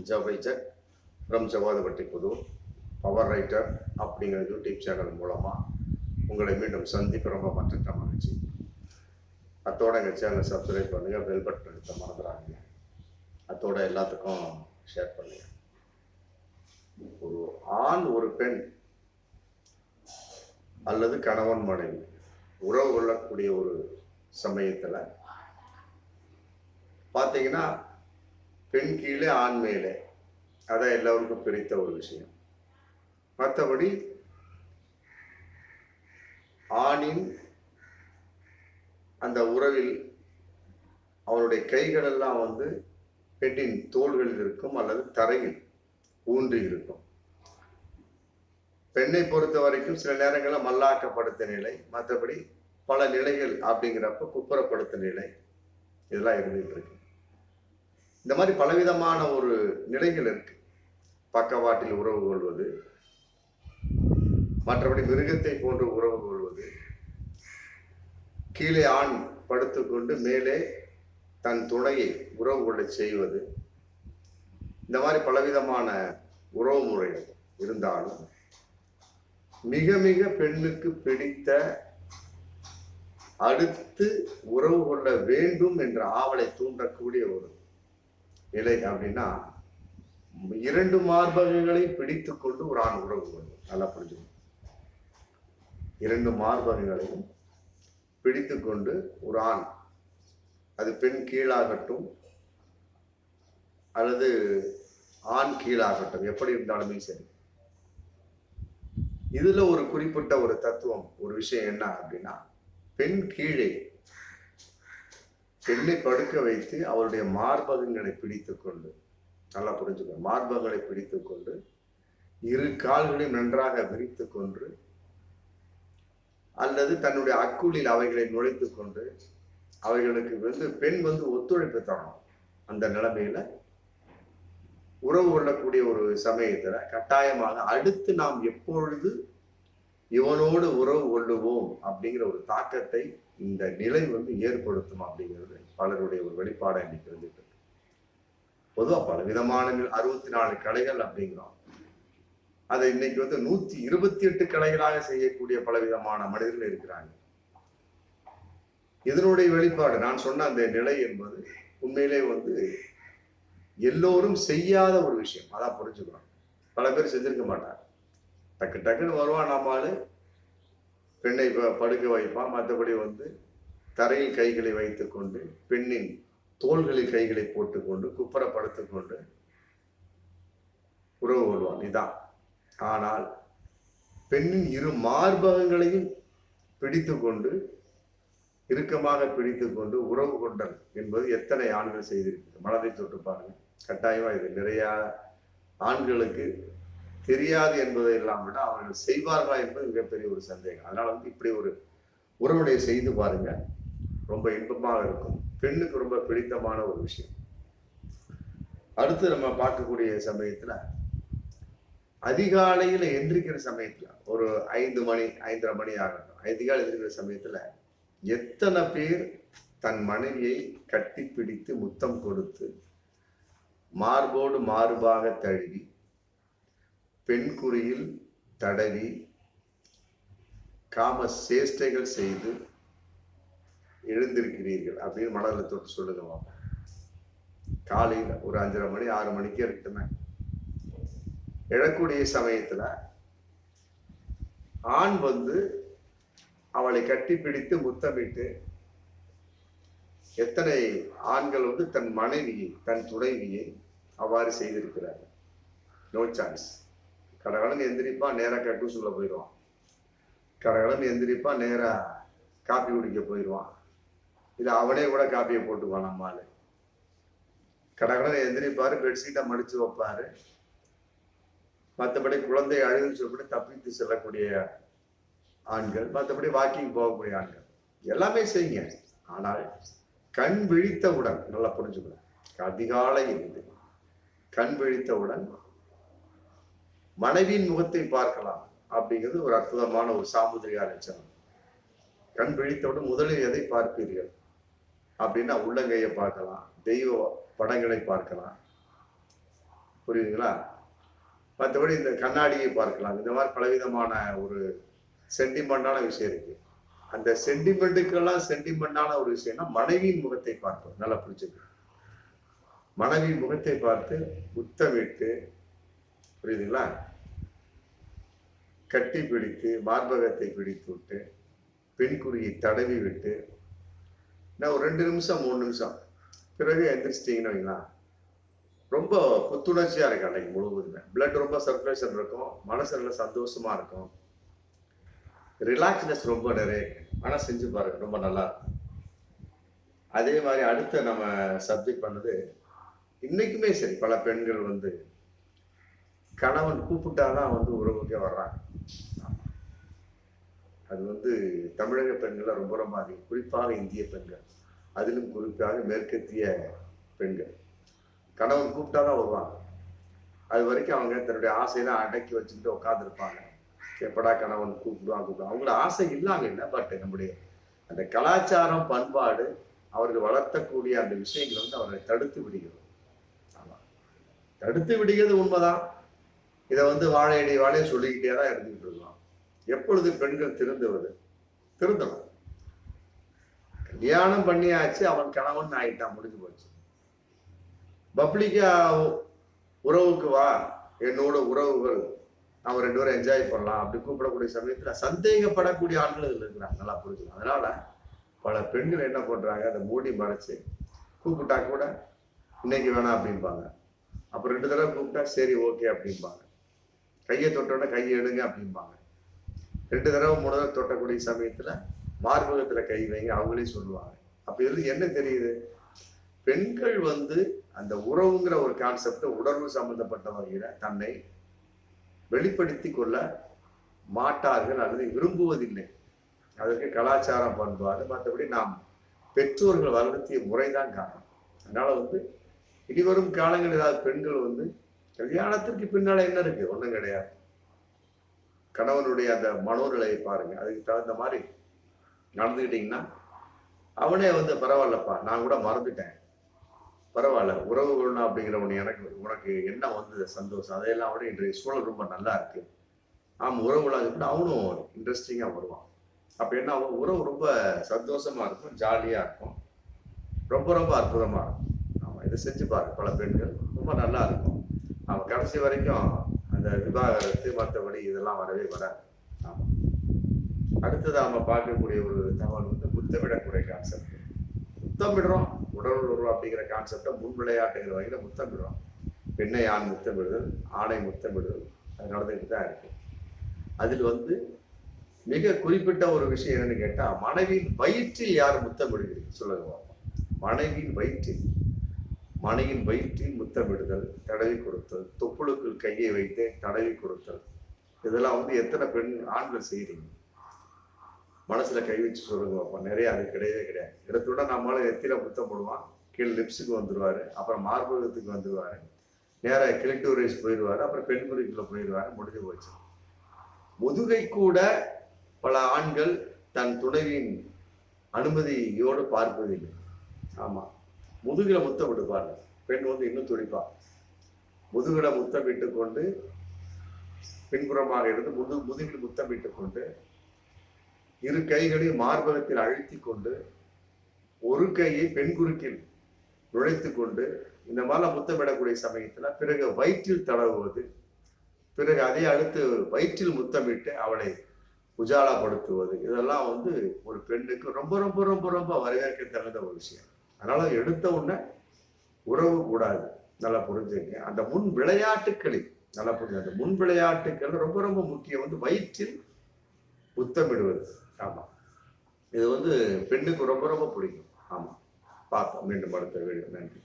ஜவைஜக் from Javadupatti Pudur power writer அப்படிங்கிற YouTube channel மூலமாக உங்களை மீண்டும் சந்திப்பு ரொம்ப மற்ற மகிழ்ச்சி. அத்தோட எங்கள் சேனலை சப்ஸ்கிரைப் பண்ணுங்கள், பெல் பட்டன் எடுத்த மறந்துடாதீங்க. அத்தோட எல்லாத்துக்கும் ஷேர் பண்ணுங்க. ஒரு ஆண் ஒரு பெண் அல்லது கணவன் மனைவி உறவு கொள்ளக்கூடிய ஒரு சமயத்தில் பார்த்தீங்கன்னா பெண் கீழே ஆண் மேலே, அதான் எல்லோருக்கும் பிடித்த ஒரு விஷயம். மற்றபடி ஆணின் அந்த உறவில் அவருடைய கைகள் எல்லாம் பெண்ணின் தோள்களில் இருக்கும் அல்லது தரையில் ஊன்றி இருக்கும். பெண்ணை பொறுத்த வரைக்கும் சில நேரங்களில் மல்லாக்கப்படுத்த நிலை, மற்றபடி பல நிலைகள் அப்படிங்கிறப்ப குப்புறப்படுத்த நிலை, இதெல்லாம் இருந்துட்டு இருக்கு. இந்த மாதிரி பலவிதமான ஒரு நிலைகள் இருக்கு. பக்கவாட்டில் உறவு கொள்வது, மற்றபடி மிருகத்தை போன்று உறவு கொள்வது, கீழே ஆண் படுத்துக்கொண்டு மேலே தன் துணையை உறவு கொள்ள செய்வது, இந்த மாதிரி பலவிதமான உறவு முறைகள் இருந்தாலும் மிக மிக பெண்ணுக்கு பிடித்த அடுத்து உறவு கொள்ள வேண்டும் என்ற ஆவலை தூண்டக்கூடிய ஒரு நிலை அப்படின்னா, இரண்டு மார்பகங்களை பிடித்து கொண்டு ஒரு ஆண் உறவு கொள்வது. நல்லா புரிஞ்சுக்கணும். இரண்டு மார்பகங்களையும் பிடித்து கொண்டு ஒரு ஆண், அது பெண் கீழாகட்டும் அல்லது ஆண் கீழாகட்டும், எப்படி இருந்தாலுமே சரி, இதுல ஒரு குறிப்பிட்ட ஒரு தத்துவம், ஒரு விஷயம் என்ன அப்படின்னா, பெண் கீழே பெண்ணை படுக்க வைத்து அவருடைய மார்பகங்களை பிடித்து கொண்டு, நல்லா புரிஞ்சுக்கணும், மார்பகங்களை பிடித்து கொண்டு இரு கால்களையும் நன்றாக விரித்து கொண்டு அல்லது தன்னுடைய அக்குளில் அவைகளை நுழைத்து கொண்டு அவைகளுக்கு பெண் ஒத்துழைப்பு தரணும். அந்த நிலைமையில உறவு கொள்ளக்கூடிய ஒரு சமயத்துல கட்டாயமாக அடுத்து நாம் எப்பொழுது இவனோடு உறவு கொள்ளுவோம் அப்படிங்கிற ஒரு தாக்கத்தை இந்த நிலை ஏற்படுத்தும் அப்படிங்கிறது பலருடைய ஒரு வெளிப்பாடை இன்னைக்கு இருந்துட்டு இருக்கு. பொதுவா பல விதமான 64 கலைகள் அப்படிங்கிறோம். அதை இன்னைக்கு 128 கலைகளாக செய்யக்கூடிய பல விதமான மனிதர்கள் இருக்கிறாங்க. இதனுடைய வெளிப்பாடு நான் சொன்ன அந்த நிலை என்பது உண்மையிலே எல்லோரும் செய்யாத ஒரு விஷயம். அதான் புரிஞ்சுக்கணும். பல பேர் செஞ்சிருக்க மாட்டார். டக்கு டக்குன்னு வருவான், நம்மால் பெண்ணை படுக்க வைப்பான், மற்றபடி தரையில் கைகளை வைத்துக் கொண்டு பெண்ணின் தோள்களில் கைகளை போட்டுக்கொண்டு குப்புறப்படுத்திக் கொண்டு உறவு கொள்வான். இதான். ஆனால் பெண்ணின் இரு மார்பகங்களையும் பிடித்து கொண்டு இறுக்கமாக பிடித்து கொண்டு உறவு கொண்டல் என்பது எத்தனை ஆண்கள் செய்திருக்கு? மனதை தொட்டு பாருங்க. கட்டாயமா இது நிறைய ஆண்களுக்கு தெரியாது என்பதை எல்லாம் விட அவர்கள் செய்வார்களா என்பது மிகப்பெரிய ஒரு சந்தேகம். அதனால இப்படி ஒரு உறவுடைய செய்து பாருங்க, ரொம்ப இன்பமாக இருக்கும். பெண்ணுக்கு ரொம்ப பிடித்தமான ஒரு விஷயம். அடுத்து நம்ம பார்க்கக்கூடிய சமயத்துல அதிகாலையில எந்திரிக்கிற சமயத்துல ஒரு 5 மணி 5:30 மணி ஆகட்டும், அதிகாலை எந்திரிக்கிற சமயத்துல எத்தனை பேர் தன் மனைவியை கட்டி பிடித்து முத்தம் கொடுத்து மார்போடு மார்பாக தழுவி பெண் குறியில் தடவி காம சேஷ்டைகள் செய்து எழுந்திருக்கிறீர்கள் அப்படின்னு மனதில் தொட்டு சொல்லுங்க. காலையில் ஒரு 5:30 மணி 6 மணிக்கு இருக்குமே எழக்கூடிய சமயத்துல ஆண் அவளை கட்டி பிடித்து முத்தமிட்டு, எத்தனை ஆண்கள் தன் மனைவியை தன் துணைவியை அவ்வாறு செய்திருக்கிறார். No chance. கடகடன் எந்திரிப்பா நேரா கட்டூசுல போயிடுவான். கடகடன் எந்திரிப்பா நேரா காப்பி குடிக்க போயிடுவான். இல்ல அவனே கூட காப்பியை போட்டுக்குவான். நம்மால் கடகடன் எந்திரிப்பாரு, பெட்ஷீட்டை மடிச்சு வைப்பாரு. மற்றபடி குழந்தை அழுதுன்னு சொல்லிட்டு தப்பித்து செல்லக்கூடிய ஆண்கள், மற்றபடி வாக்கிங் போகக்கூடிய ஆண்கள் எல்லாமே செய்யுங்க. ஆனால் கண் விழித்தவுடன், நல்லா புரிஞ்சுக்கணும், அதிகாலை இருந்து கண் விழித்தவுடன் மனைவியின் முகத்தை பார்க்கலாம் அப்படிங்கிறது ஒரு அற்புதமான ஒரு சாமுதிரிகா லட்சணம். கண் விழித்தவுடன் முதலில் எதை பார்ப்பீர்கள் அப்படின்னா உள்ளங்கையை பார்க்கலாம், தெய்வ படங்களை பார்க்கலாம், புரியுதுங்களா? மற்றபடி இந்த கண்ணாடியை பார்க்கலாம். இந்த மாதிரி பலவிதமான ஒரு சென்டிமெண்டான விஷயம் இருக்கு. அந்த சென்டிமெண்ட்டுக்கெல்லாம் சென்டிமெண்டான ஒரு விஷயம்னா மனைவியின் முகத்தை பார்ப்போம். நல்லா புரிஞ்சுக்க. மனைவியின் முகத்தை பார்த்து முத்தமிட்டு, புரியுதுங்களா, கட்டி பிடித்து மார்பகத்தை பிடித்து விட்டு பெண்குறியை தடவி விட்டு நான் ஒரு 2 நிமிஷம் 3 நிமிஷம் பிறகு எந்திரிச்சிட்டிங்கன்னு வைங்களா, ரொம்ப புத்துணர்ச்சியா இருக்கு. அன்னைக்கு முழுவதுமே பிளட் ரொம்ப சர்க்குலேஷன் இருக்கும், மனசு நல்ல சந்தோஷமா இருக்கும், ரிலாக்ஸ்னஸ் ரொம்ப நிறைய இருக்கு. ஆனா செஞ்சு பாருங்க, ரொம்ப நல்லா இருக்கும். அதே மாதிரி அடுத்த நம்ம சப்ஜெக்ட் பண்ணது, இன்னைக்குமே சரி பல பெண்கள் வந்து கணவன் கூப்பிட்டாதான் வந்து உறவுக்கே வர்றாங்க. அது வந்து தமிழக பெண்கள் ரொம்ப ரொம்ப அதிகம், குறிப்பாக இந்திய பெண்கள், அதிலும் குறிப்பாக மேற்கத்திய பெண்கள். கணவன் கூப்பிட்டாதான் வருவாங்க. அது வரைக்கும் அவங்க தன்னுடைய ஆசையெல்லாம் அடக்கி வச்சுக்கிட்டு உட்காந்துருப்பாங்க. எப்படா கணவன் கூப்பிடுவாங்க. அவங்களோட ஆசை இல்லாம இல்லை, பட் நம்முடைய அந்த கலாச்சாரம் பண்பாடு அவர்கள் வளர்த்தக்கூடிய அந்த விஷயங்கள் வந்து அவர்களை தடுத்து விடுகிறது. ஆமா, தடுத்து விடுகிறது உண்மைதான். இதை வந்து வாழையடி வாழையை சொல்லிக்கிட்டே தான் இருந்துகிட்டு இருக்கலாம். எப்பொழுது பெண்கள் திருந்துவது? திருந்தணும். கல்யாணம் பண்ணியாச்சு, அவன் கணவன் ஆயிட்டான், முடிஞ்சு போச்சு. பப்ளிக்கா உறவுக்கு வா, என்னோட உறவுகள், அவன் 2 பேரும் என்ஜாய் பண்ணலாம் அப்படி கூப்பிடக்கூடிய சமயத்துல சந்தேகப்படக்கூடிய ஆண்கள் இதுல இருக்கிறாங்க. நல்லா புரிஞ்சுக்கலாம். அதனால பல பெண்கள் என்ன பண்றாங்க, அதை மூடி மறைச்சு கூப்பிட்டா கூட இன்னைக்கு வேணாம் அப்படிம்பாங்க. அப்புறம் 2 தடவை கூப்பிட்டா சரி ஓகே அப்படிம்பாங்க. கையை தொட்டோன்னா கையை எடுங்க அப்படிம்பாங்க. 2 தடவை 3 தடவை தொட்டக்கூடிய சமயத்துல மார்பகத்துல கை வைங்க அவங்களே சொல்லுவாங்க. அப்ப இதுல என்ன தெரியுது, பெண்கள் வந்து அந்த உறவுங்கிற ஒரு கான்செப்ட் உணர்வு சம்பந்தப்பட்ட வகையில தன்னை வெளிப்படுத்தி கொள்ள மாட்டார்கள் அல்லது விரும்புவதில்லை. அதற்கு கலாச்சாரம் பண்பாடு, மற்றபடி நாம் பெற்றோர்கள் வளர்த்திய முறைதான் காரணம். அதனால வந்து இனிவரும் காலங்கள் ஏதாவது பெண்கள் வந்து கல்யாணத்திற்கு பின்னால என்ன இருக்கு, ஒண்ணும் கிடையாது. கணவனுடைய அந்த மனோநிலையை பாருங்க, அதுக்கு தகுந்த மாதிரி நடந்துக்கிட்டீங்கன்னா அவனே வந்து பரவாயில்லப்பா, நான் கூட மறந்துட்டேன், பரவாயில்ல உறவு கொள்ளணும் அப்படிங்கிற ஒன்று எனக்கு உனக்கு என்ன வந்து சந்தோஷம், அதையெல்லாம் விட இன்றைய சூழல் ரொம்ப நல்லா இருக்கு, ஆமாம் உறவு கொள்ளாது அவனும் இன்ட்ரெஸ்டிங்காக வருவான். அப்போ என்ன ஆகும், உறவு ரொம்ப சந்தோஷமா இருக்கும், ஜாலியாக இருக்கும், ரொம்ப ரொம்ப அற்புதமாக இருக்கும். ஆமாம், இதை செஞ்சு பாருங்க, பல பெண்கள் ரொம்ப நல்லா இருக்கும். அவன் கடைசி வரைக்கும் அந்த விவாகரத்து மற்றபடி இதெல்லாம் வரவே வராது. ஆமாம். அடுத்தது நம்ம பார்க்கக்கூடிய ஒரு தகவல் வந்து முத்தமிடக்கூடிய கான்செப்ட். முத்தமிடுறோம், உடல் உறவு அப்படிங்கிற கான்செப்டை முன் விளையாட்டுங்கிற வகையில் முத்தமிடுறோம். பெண்ணை ஆண் முத்தமிடுதல், ஆணை முத்தமிடுதல், அது நடந்துகிட்டு தான் இருக்கு. அதில் வந்து மிக குறிப்பிட்ட ஒரு விஷயம் என்னன்னு கேட்டா, மனைவியின் வயிற்றில் யார் முத்தமிடுகிறீங்க சொல்லுங்க. மனைவியின் வயிற்றில், மனைவியின் வயிற்றில் முத்தமிடுதல், தடவி கொடுத்தல், தொப்புளுக்குள் கையை வைத்து தடவி கொடுத்தல், இதெல்லாம் வந்து எத்தனை பெண் ஆண்கள் செய்யறீங்க? மனசுல கை வச்சு சொல்லுங்க பார்ப்போம். நிறைய அது கிடையவே கிடையாது. எடுத்துட நம்மளால நெத்தியில முத்தம் போடுவான், கீழே லிப்ஸுக்கு வந்துருவாரு, அப்புறம் மார்பகத்துக்கு வந்துருவாரு, நேராக கிளிட்டோரிஸ் போயிடுவாரு, அப்புறம் பெண்குறிக்குள்ள போயிடுவாரு, முடிஞ்சு போச்சு. முதுகை கூட பல ஆண்கள் தன் துணைவியின் அனுமதியோடு பார்ப்பதில்லை. ஆமா, முதுகில முத்தம் விடுப்பாரு. பெண் வந்து இன்னும் துடிப்பா. முதுகில முத்தமிட்டு கொண்டு பின்புறமாக இருந்து முதுகில் முத்தமிட்டு கொண்டு இரு கைகளையும் மார்பகத்தில் அழுத்தி கொண்டு ஒரு கையை பெண் குறுக்கில் நுழைத்து கொண்டு இந்த மாதிரிலாம் முத்தமிடக்கூடிய சமயத்துல பிறகு வயிற்றில் தடவுவது, பிறகு அதை அடுத்து வயிற்றில் முத்தமிட்டு அவளை உஜாலாப்படுத்துவது, இதெல்லாம் வந்து ஒரு பெண்ணுக்கு ரொம்ப ரொம்ப ரொம்ப ரொம்ப வரவேற்க தகுந்த ஒரு விஷயம். அதனால எடுத்த உடனே உறவு கூடாது. நல்லா புரிஞ்சுங்க. அந்த முன் விளையாட்டுகளில் நல்லா புரிஞ்சு, அந்த முன் விளையாட்டுக்கள் ரொம்ப ரொம்ப முக்கியம். வந்து வயிற்றில் முத்தமிடுவது. ஆமா, இது வந்து பெண்ணுக்கு ரொம்ப ரொம்ப பிடிக்கும். ஆமா, பார்ப்போம் மீண்டும் அடுத்த வீடியோ. நன்றி.